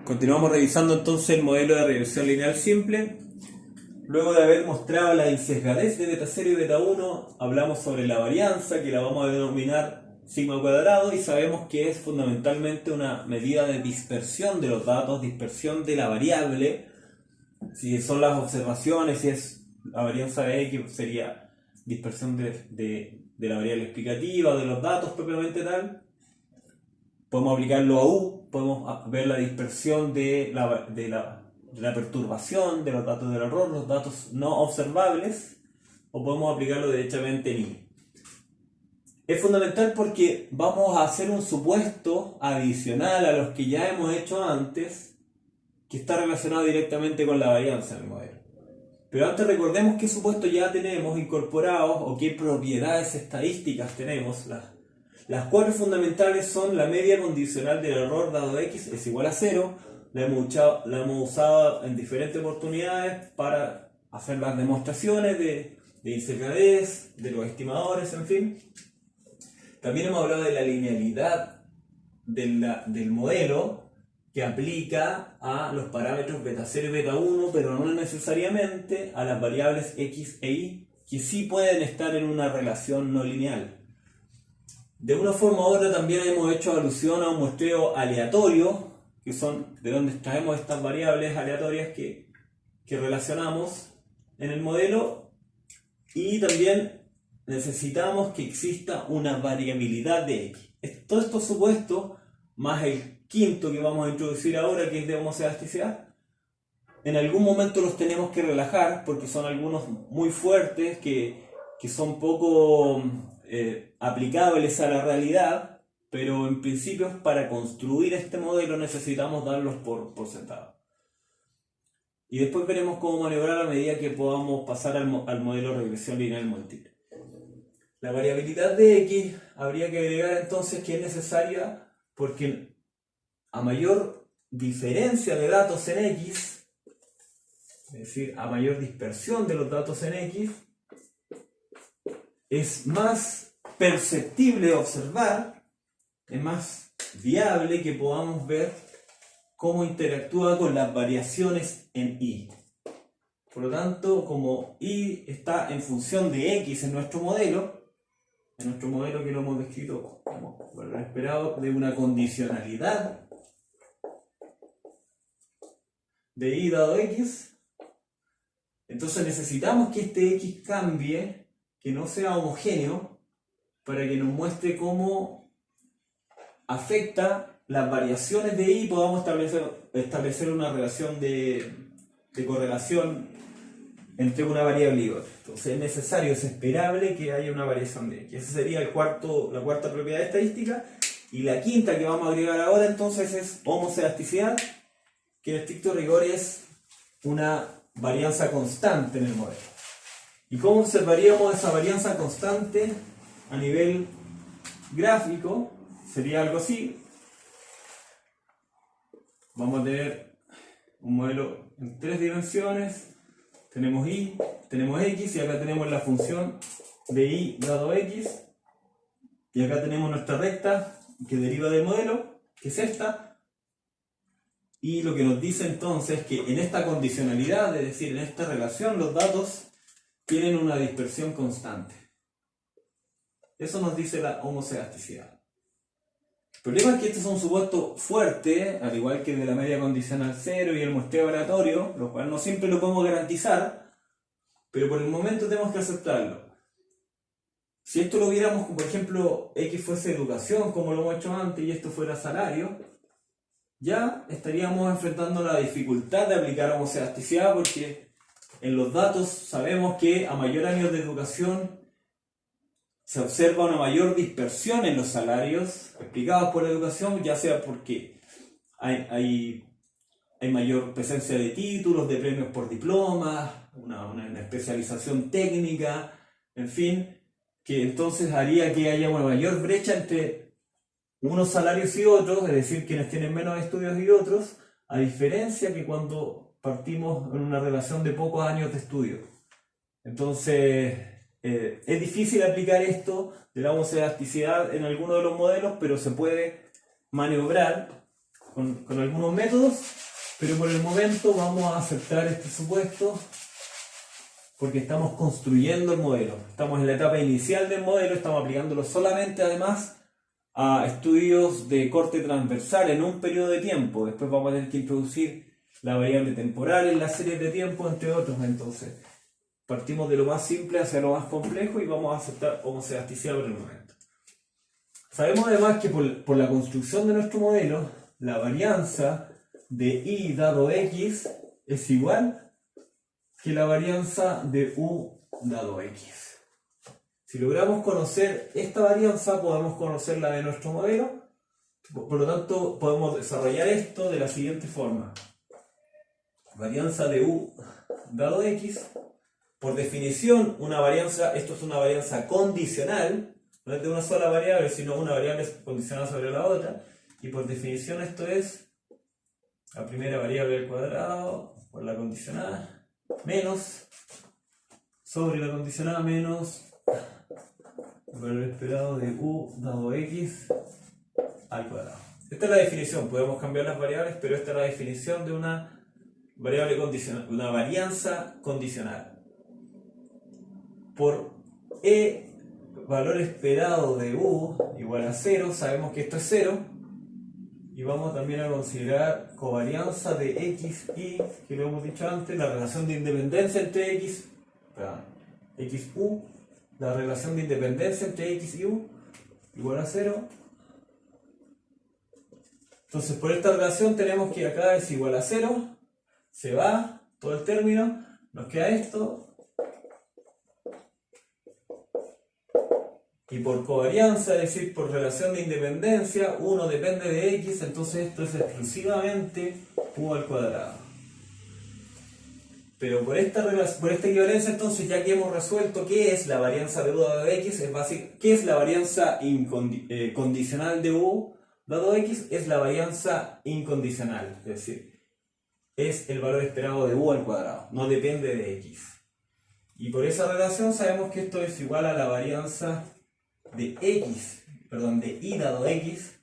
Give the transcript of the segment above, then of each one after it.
Continuamos revisando entonces el modelo de regresión lineal simple. Luego de haber mostrado la insesgadez de beta 0 y beta 1, hablamos sobre la varianza, que la vamos a denominar sigma cuadrado, y sabemos que es fundamentalmente una medida de dispersión de los datos, dispersión de la variable. Si son las observaciones, si es la varianza de X, sería dispersión de la variable explicativa, de los datos propiamente tal. Podemos aplicarlo a U, podemos ver la dispersión de la perturbación, de los datos del error, los datos no observables, o podemos aplicarlo derechamente en I. Es fundamental porque vamos a hacer un supuesto adicional a los que ya hemos hecho antes, que está relacionado directamente con la varianza del modelo. Pero antes recordemos qué supuestos ya tenemos incorporados o qué propiedades estadísticas tenemos. Las cuatro fundamentales son: la media condicional del error dado X es igual a 0. La hemos usado en diferentes oportunidades para hacer las demostraciones de insesgadez, de los estimadores, en fin. También hemos hablado de la linealidad del modelo, que aplica a los parámetros beta 0 y beta 1, pero no necesariamente a las variables X e Y, que sí pueden estar en una relación no lineal. De una forma u otra también hemos hecho alusión a un muestreo aleatorio, que son de donde extraemos estas variables aleatorias que relacionamos en el modelo, y también necesitamos que exista una variabilidad de X. Todos estos supuestos, más el quinto que vamos a introducir ahora, que es de homocedasticidad, en algún momento los tenemos que relajar porque son algunos muy fuertes que son poco aplicables a la realidad, pero en principio para construir este modelo necesitamos darlos por sentado. Y después veremos cómo maniobrar a medida que podamos pasar al modelo de regresión lineal múltiple. La variabilidad de X habría que agregar entonces que es necesaria porque a mayor diferencia de datos en X, es decir, a mayor dispersión de los datos en X, es más perceptible observar, es más viable que podamos ver cómo interactúa con las variaciones en Y. Por lo tanto, como Y está en función de X en nuestro modelo que lo hemos descrito como lo esperado, de una condicionalidad de Y dado X, entonces necesitamos que este X cambie, que no sea homogéneo, para que nos muestre cómo afecta las variaciones de Y y podamos establecer una relación de correlación entre una variable y otra. Entonces es necesario, es esperable que haya una variación de X. Esa sería la cuarta propiedad estadística. Y la quinta que vamos a agregar ahora entonces es homocedasticidad, que en estricto rigor es una varianza constante en el modelo. ¿Y cómo observaríamos esa varianza constante a nivel gráfico? Sería algo así. Vamos a tener un modelo en tres dimensiones. Tenemos Y, tenemos X, y acá tenemos la función de Y dado X. Y acá tenemos nuestra recta que deriva del modelo, que es esta. Y lo que nos dice entonces es que en esta condicionalidad, es decir, en esta relación, los datos tienen una dispersión constante. Eso nos dice la homocedasticidad. El problema es que este es un supuesto fuerte, al igual que de la media condicional 0 y el muestreo aleatorio, lo cual no siempre lo podemos garantizar, pero por el momento tenemos que aceptarlo. Si esto lo viéramos, por ejemplo, X fuese educación, como lo hemos hecho antes, y esto fuera salario, ya estaríamos enfrentando la dificultad de aplicar homocedasticidad, porque en los datos sabemos que a mayor años de educación se observa una mayor dispersión en los salarios explicados por la educación, ya sea porque hay mayor presencia de títulos, de premios por diplomas, una especialización técnica, en fin, que entonces haría que haya una mayor brecha entre unos salarios y otros, es decir, quienes tienen menos estudios y otros, a diferencia que cuando partimos en una relación de pocos años de estudio. Entonces, es difícil aplicar esto de la homocedasticidad en alguno de los modelos, pero se puede maniobrar con algunos métodos, pero por el momento vamos a aceptar este supuesto porque estamos construyendo el modelo. Estamos en la etapa inicial del modelo, estamos aplicándolo solamente además a estudios de corte transversal en un periodo de tiempo. Después vamos a tener que introducir la variable temporal en las series de tiempo, entre otros. Entonces, partimos de lo más simple hacia lo más complejo y vamos a aceptar homocedasticidad por el momento. Sabemos además que por la construcción de nuestro modelo, la varianza de y dado x es igual que la varianza de u dado x. Si logramos conocer esta varianza, podemos conocer la de nuestro modelo. Por lo tanto, podemos desarrollar esto de la siguiente forma. Varianza de u dado x. Por definición, una varianza, esto es una varianza condicional, no es de una sola variable, sino una variable condicional sobre la otra. Y por definición esto es la primera variable al cuadrado por la condicional menos sobre la condicional menos el valor esperado de u dado x al cuadrado. Esta es la definición, podemos cambiar las variables, pero esta es la definición de una variable condicional, una varianza condicional. Por e valor esperado de u igual a 0, sabemos que esto es 0. Y vamos también a considerar covarianza de x y, que lo hemos dicho antes, la relación de independencia entre x, x, u, la relación de independencia entre x y u igual a 0. Entonces por esta relación tenemos que acá es igual a 0, se va todo el término, nos queda esto. Y por covarianza, es decir, por relación de independencia, 1 depende de x, entonces esto es exclusivamente u al cuadrado. Pero por esta equivalencia, entonces, ya que hemos resuelto qué es la varianza de u dado x, es básico, ¿qué es la varianza condicional de u dado x? Es la varianza incondicional, es decir, es el valor esperado de u al cuadrado, no depende de x. Y por esa relación sabemos que esto es igual a la varianza de y dado x,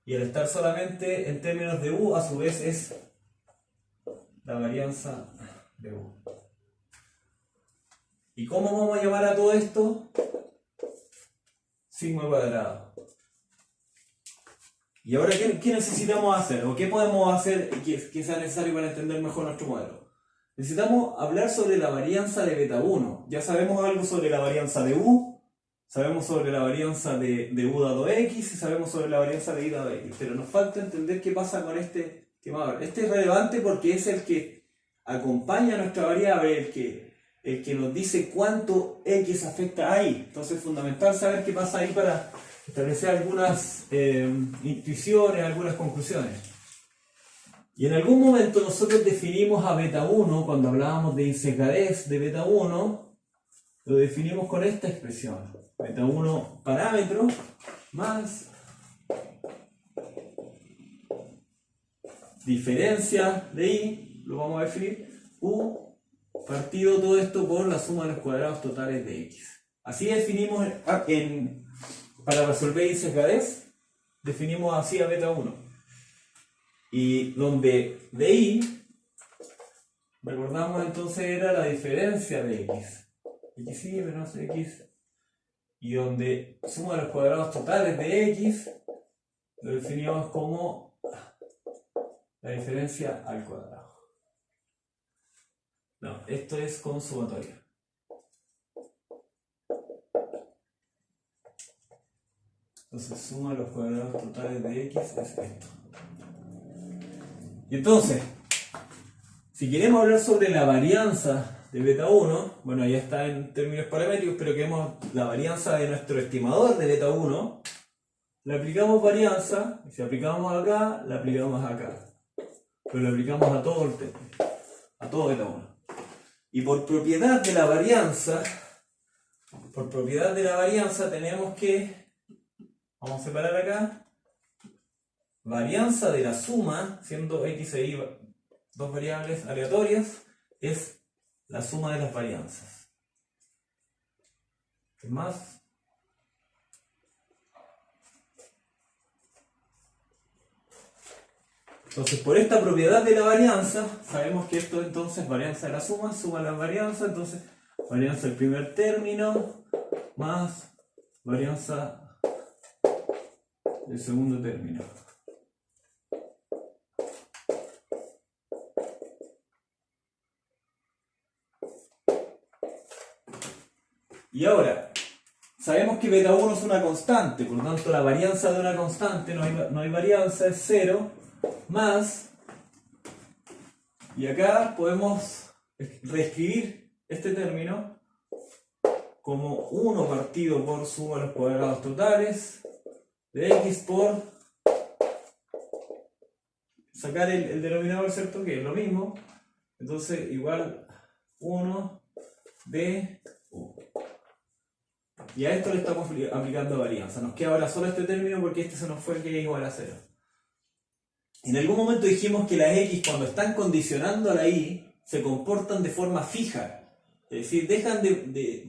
y al estar solamente en términos de u, a su vez es la varianza de u. ¿Y cómo vamos a llamar a todo esto? Sigma cuadrado. ¿Y ahora qué necesitamos hacer? ¿O qué podemos hacer que sea necesario para entender mejor nuestro modelo? Necesitamos hablar sobre la varianza de beta 1. Ya sabemos algo sobre la varianza de u, sabemos sobre la varianza de u dado x y sabemos sobre la varianza de y dado x. Pero nos falta entender qué pasa con este que este es relevante porque es el que acompaña a nuestra variable, el que nos dice cuánto x afecta ahí. Entonces es fundamental saber qué pasa ahí para establecer algunas intuiciones, algunas conclusiones. Y en algún momento nosotros definimos a beta 1, cuando hablábamos de insesgadez de beta 1, lo definimos con esta expresión. Beta 1 parámetro más diferencia de y, lo vamos a definir, u partido todo esto por la suma de los cuadrados totales de x. Así definimos para resolver insesgadez, definimos así a beta 1. Y donde de y, recordamos entonces era la diferencia de x. X y menos x. Y donde suma de los cuadrados totales de x, lo definimos como la diferencia al cuadrado. No, esto es con sumatoria. Entonces suma los cuadrados totales de x es esto. Y entonces, si queremos hablar sobre la varianza de beta 1, bueno, ya está en términos paramétricos, pero queremos la varianza de nuestro estimador de beta 1, le aplicamos varianza, y si aplicamos acá, la aplicamos acá. Pero le aplicamos a todo el término, a todo beta 1. Y por propiedad de la varianza, tenemos que, vamos a separar acá, varianza de la suma, siendo x e y dos variables aleatorias, es la suma de las varianzas. ¿Qué más? Entonces, por esta propiedad de la varianza, sabemos que esto entonces es varianza de la suma de la varianza, entonces varianza del primer término más varianza del segundo término. Y ahora, sabemos que beta 1 es una constante, por lo tanto la varianza de una constante, no hay varianza, es 0, más, y acá podemos reescribir este término como 1 partido por suma de los cuadrados totales de x por sacar el denominador, ¿cierto? Que es lo mismo, entonces igual 1 de u. Y a esto le estamos aplicando varianza. Nos queda ahora solo este término porque este se nos fue, que es igual a 0. En algún momento dijimos que las x, cuando están condicionando a la y, se comportan de forma fija. Es decir,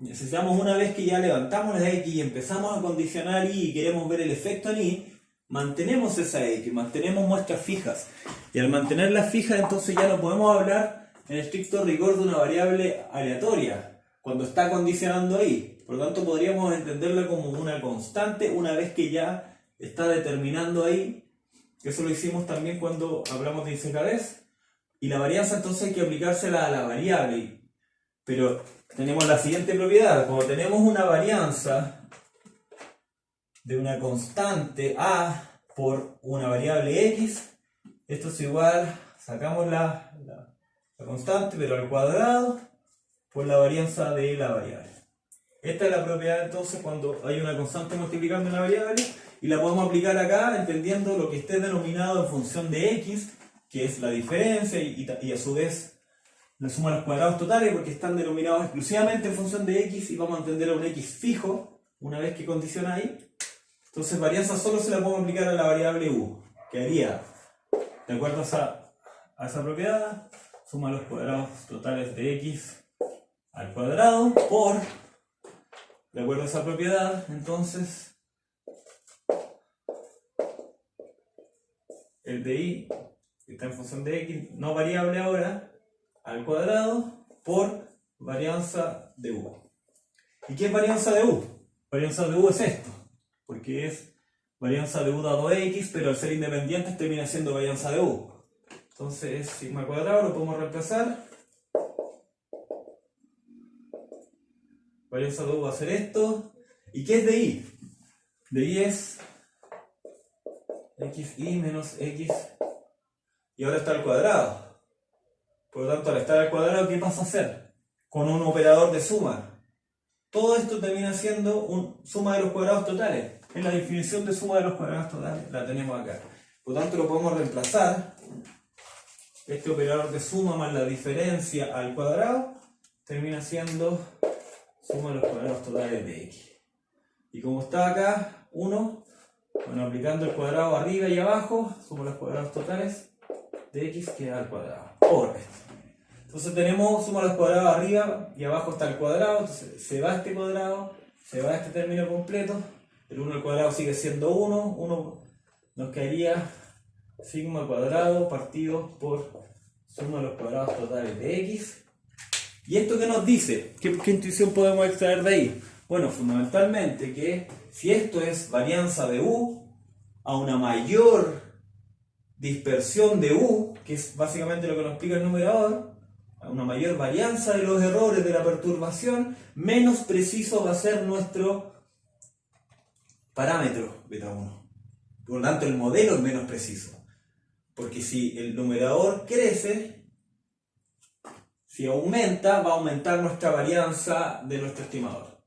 necesitamos, una vez que ya levantamos la x y empezamos a condicionar y queremos ver el efecto en y, mantenemos esa x, mantenemos muestras fijas. Y al mantenerlas fijas, entonces ya no podemos hablar en estricto rigor de una variable aleatoria, cuando está condicionando a y. Por lo tanto, podríamos entenderla como una constante una vez que ya está determinando ahí. Eso lo hicimos también cuando hablamos de insecadez. Y la varianza entonces hay que aplicársela a la variable. Pero tenemos la siguiente propiedad. Cuando tenemos una varianza de una constante a por una variable x, esto es igual, sacamos la constante, pero al cuadrado, por la varianza de la variable. Esta es la propiedad entonces cuando hay una constante multiplicando una variable, y la podemos aplicar acá entendiendo lo que esté denominado en función de x, que es la diferencia, y a su vez la suma de los cuadrados totales, porque están denominados exclusivamente en función de x, y vamos a entender a un x fijo una vez que condiciona ahí. Entonces varianza solo se la podemos aplicar a la variable u, que haría, de acuerdo a esa propiedad, suma los cuadrados totales de x al cuadrado por, de acuerdo a esa propiedad, entonces el de y, que está en función de x, no variable ahora, al cuadrado por varianza de u. ¿Y qué es varianza de u? Varianza de u es esto, porque es varianza de u dado x, pero al ser independientes termina siendo varianza de u. Entonces es sigma al cuadrado, lo podemos reemplazar. Varianza de u va a ser esto. ¿Y qué es de y? De y es xy menos x, y ahora está al cuadrado. Por lo tanto, al estar al cuadrado, ¿qué pasa a hacer? Con un operador de suma. Todo esto termina siendo suma de los cuadrados totales. En la definición de suma de los cuadrados totales la tenemos acá. Por lo tanto, lo podemos reemplazar. Este operador de suma más la diferencia al cuadrado termina siendo suma de los cuadrados totales de x. Y como está acá, 1, bueno, aplicando el cuadrado arriba y abajo, suma los cuadrados totales de x que da al cuadrado. Por esto. Entonces tenemos suma los cuadrados arriba y abajo está el cuadrado, entonces se va este cuadrado, se va este término completo, el 1 al cuadrado sigue siendo 1 nos quedaría sigma al cuadrado partido por suma de los cuadrados totales de x. ¿Y esto qué nos dice? ¿Qué intuición podemos extraer de ahí? Bueno, fundamentalmente que si esto es varianza de u a una mayor dispersión de u, que es básicamente lo que nos explica el numerador, a una mayor varianza de los errores de la perturbación, menos preciso va a ser nuestro parámetro beta 1. Por lo tanto, el modelo es menos preciso. Porque si el numerador crece, si aumenta, va a aumentar nuestra varianza de nuestro estimador.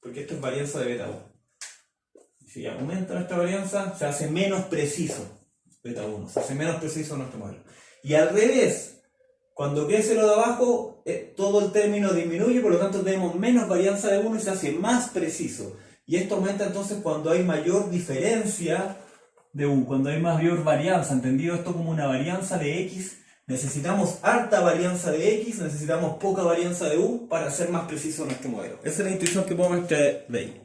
Porque esto es varianza de beta 1. Si aumenta nuestra varianza, se hace menos preciso beta 1, se hace menos preciso nuestro modelo. Y al revés, cuando crece lo de abajo, todo el término disminuye, por lo tanto tenemos menos varianza de 1 y se hace más preciso. Y esto aumenta entonces cuando hay mayor diferencia de u, cuando hay mayor varianza, entendido esto como una varianza de x. Necesitamos harta varianza de x, necesitamos poca varianza de u para hacer más preciso nuestro modelo. Esa es la intuición que podemos extraer de ahí.